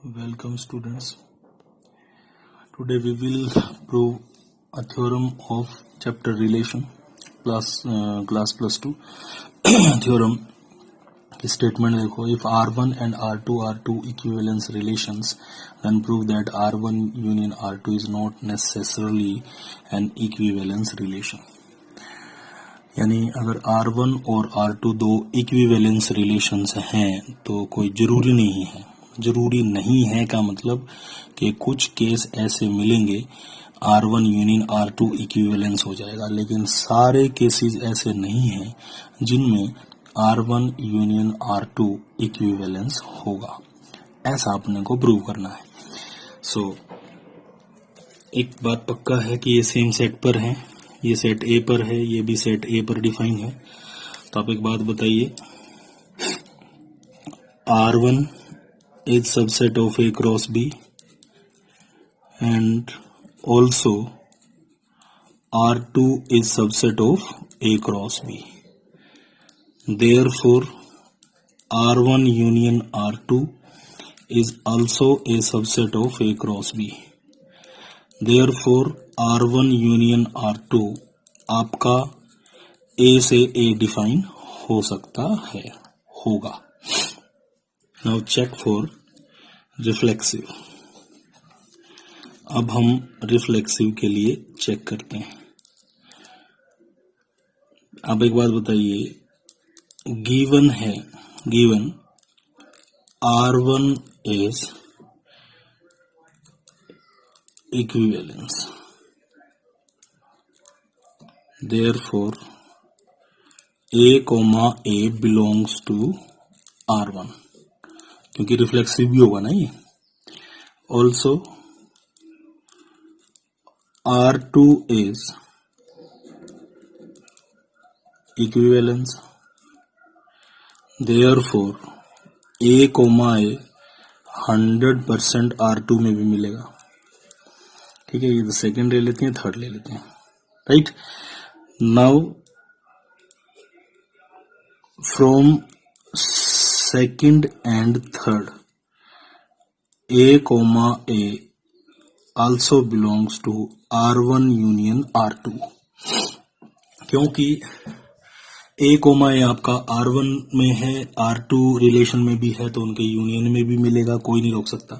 Welcome students. Today we will prove a theorem of chapter relation plus class plus 2 theorem की statement देखो, if R1 and R2 are two equivalence relations then prove that R1 union R2 is not necessarily an equivalence relation. यानी अगर R1 और R2 दो equivalence relations हैं तो कोई जरूरी नहीं है का मतलब कि कुछ केस ऐसे मिलेंगे R1 यूनियन R2 इक्विवेलेंस हो जाएगा, लेकिन सारे केसेस ऐसे नहीं हैं जिनमें R1 यूनियन R2 इक्विवेलेंस होगा। ऐसा अपने को प्रूव करना है। एक बात पक्का है कि ये सेम सेट पर है, ये सेट A पर है, ये भी सेट A पर डिफाइन है। तो आप एक बात बताइए, R1 is subset of A cross B and also R2 is subset of A cross B. Therefore, R1 union R2 is also a subset of A cross B. Therefore, R1 union R2 आपका A से A define हो सकता है, होगा। Now check for reflexive. अब हम reflexive के लिए चेक करते हैं। आप एक बात बताइए, given R1 is equivalence, therefore A belongs to R1, क्योंकि रिफ्लेक्सिव भी होगा ना ये। Also R2 is equivalence, therefore A, 100% R2 में भी मिलेगा। ठीक है, ये सेकंड ले लेते हैं, थर्ड ले लेते हैं। Right, now from second and third, A, also belongs to R1 union R2, क्योंकि A, आपका R1 में है, R2 रिलेशन में भी है, तो उनके यूनियन में भी मिलेगा, कोई नहीं रोक सकता।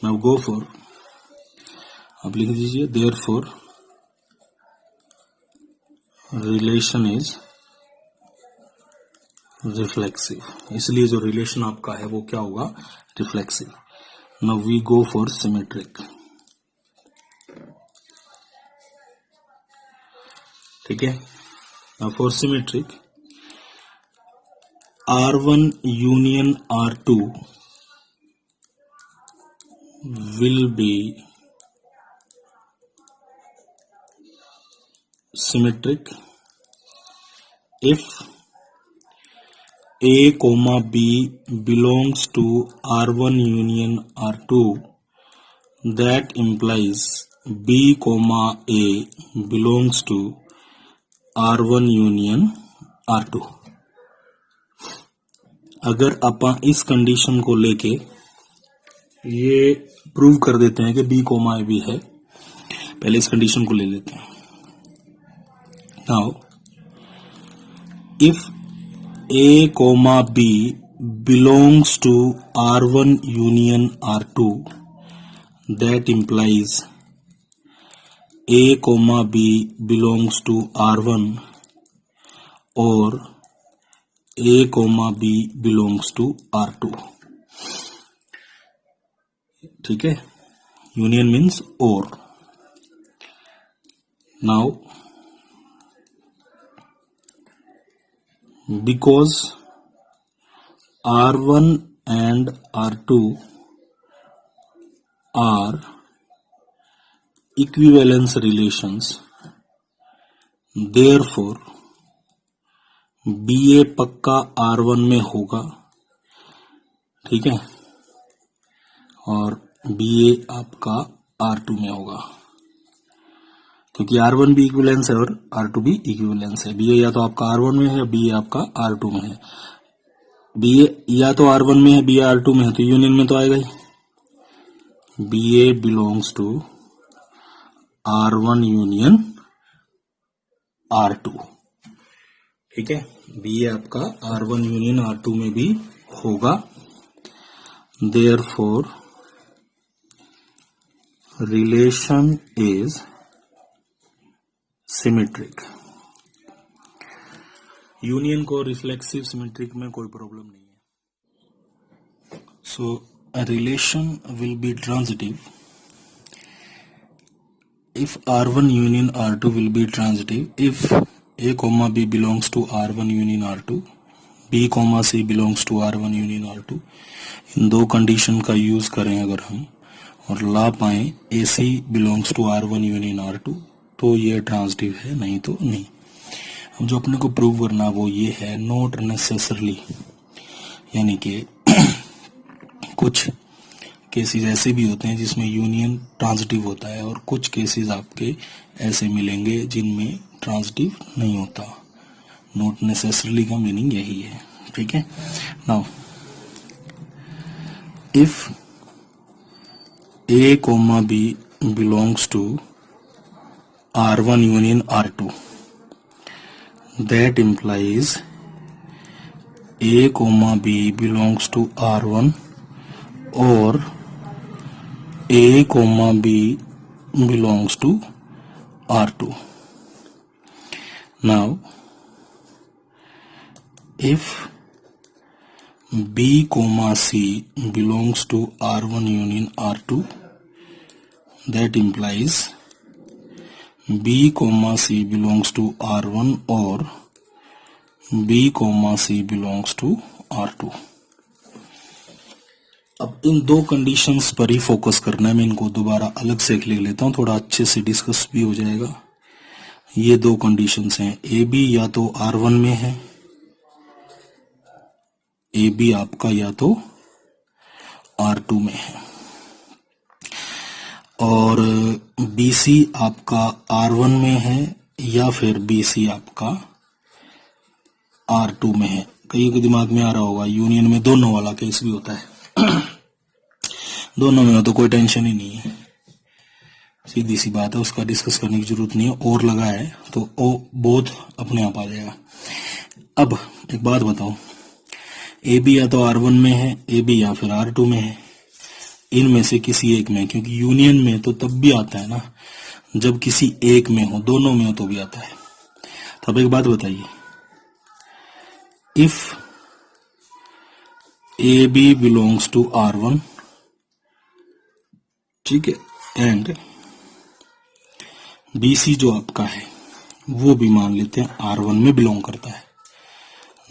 नाउ गो फॉर, आप लिख दीजिए, देयरफॉर रिलेशन इज रिफ्लेक्सिव, इसलिए जो रिलेशन आपका है वो क्या होगा, reflexive. Now we go for symmetric. ठीक है, now for symmetric, R1 union R2 will be symmetric if A, B belongs to R1 union R2, that implies B, A belongs to R1 union R2। अगर अपन इस condition को लेके ये prove कर देते हैं कि B, A भी है, पहले इस कंडीशन को ले लेते हैं। Now if A, B belongs to R1 union R2, that implies A, B belongs to R1 or A, B belongs to R2। ठीक है, यूनियन मीन्स और। Now because R1 and R2 are equivalence relations, therefore BA पक्का R1 में होगा। ठीक है, और BA आपका R2 में होगा, क्योंकि R1 भी इक्विवेलेंस है और R2 भी इक्विवेलेंस है। BA या तो आपका R1 में है, BA आपका R2 में है। BA या तो R1 में है, BA R2 में है, तो यूनियन में तो आएगा ही। B A belongs to R1 union R2। ठीक है, बी ए आपका R1 यूनियन R2 में भी होगा। Therefore relation is symmetric. Union को रिफ्लेक्सिव सिमेट्रिक में कोई प्रॉब्लम नहीं है। So a relation will be transitive if R1 union R2 will be transitive if A comma B belongs to R1 union R2, B comma C belongs to R1 union R2। इन दो condition का use करें अगर हम और ला पाए AC belongs to R1 union R2 तो ये transitive है, नहीं तो नहीं। अब जो अपने को प्रूव करना वो ये है नॉट नेसेसरली, यानी कि कुछ केसेस ऐसे भी होते हैं जिसमें यूनियन ट्रांजिटिव होता है और कुछ केसेस आपके ऐसे मिलेंगे जिनमें ट्रांजिटिव नहीं होता। नॉट नेसेसरली का मीनिंग यही है। ठीक है, now if A comma B belongs to R1 union R2, that implies A comma B belongs to R1 or A comma B belongs to R2। Now if B comma C belongs to R1 union R2, that implies B comma C belongs to R1 or B comma C belongs to R2। अब इन दो conditions पर ही focus करना है। मैं इनको दोबारा अलग से लिख लेता हूं, थोड़ा अच्छे से डिस्कस भी हो जाएगा। ये दो कंडीशंस हैं, ए बी या तो R1 में है, ए बी आपका या तो R2 में है, और बी सी आपका R1 में है या फिर बी सी आपका R2 में है। कईयों के दिमाग में आ रहा होगा यूनियन में दोनों वाला केस भी होता है। दोनों में हो तो कोई टेंशन ही नहीं है, सीधी सी बात है, उसका डिस्कस करने की जरूरत नहीं है। और लगा है तो ओ बोथ अपने आप आ जाएगा। अब एक बात बताओ, ए बी या तो R1 में है, ए बी या फिर R2 में है, इनमें से किसी एक में, क्योंकि यूनियन में तो तब भी आता है ना जब किसी एक में हो, दोनों में हो तो भी आता है। तो अब एक बात बताइए, if A B belongs to R1, ठीक है, एंड बी सी जो आपका है वो भी मान लेते हैं R1 में बिलोंग करता है,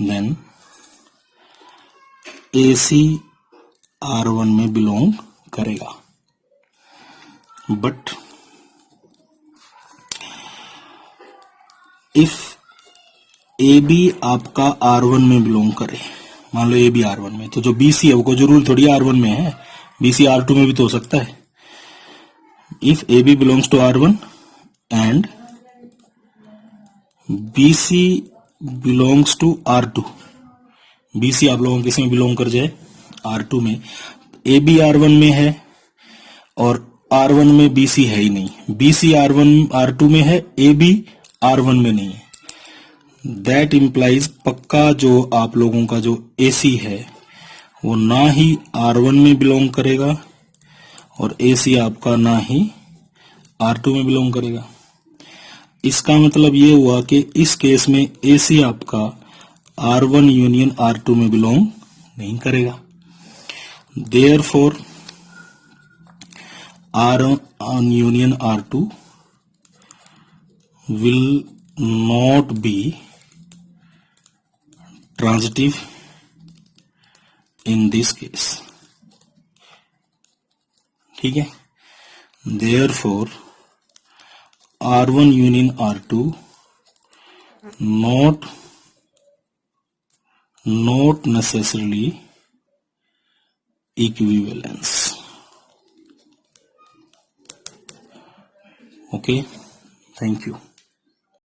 देन ए सी R1 में बिलोंग करेगा। बट इफ ए बी आपका R1 में बिलोंग करे, मान लो ए बी R1 में, तो जो बी सी है वो जरूर थोड़ी R1 में है, बी सी R2 में भी तो हो सकता है। If AB belongs to R1 and BC belongs to R2, BC आप लोगों किस में बिलोंग कर जाए, R2 में, AB R1 में है और R1 में BC है ही नहीं, BC R2 में है, AB R1 में नहीं है। That implies पक्का जो आप लोगों का जो AC है वो ना ही R1 में बिलोंग करेगा और AC आपका ना ही R2 में बिलोंग करेगा। इसका मतलब ये हुआ कि इस केस में AC आपका R1 यूनियन R2 में बिलोंग नहीं करेगा। Therefore R1 union R2 will not be transitive in this case। ठीक है, therefore R1 union R2 not necessarily equivalence। Okay, thank you।